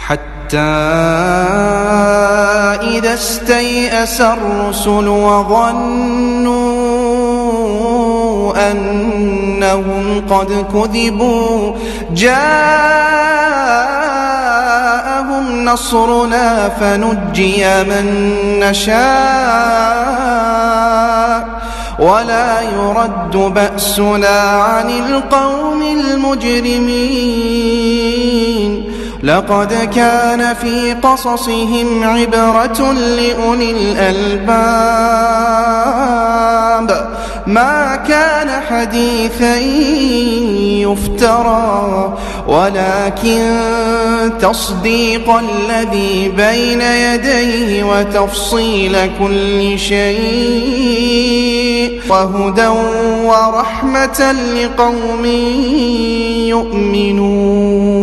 حتى إذا استيأس الرسل وظنوا أنهم قد كذبوا جاءهم نصرنا فنجي من نشاء ولا يرد بأسنا عن القوم المجرمين. لقد كان في قصصهم عبرة لأولي الألباب ما كان حديثا يفترى ولكن تصديق الذي بين يديه وتفصيل كل شيء وهدى ورحمة لقوم يؤمنون.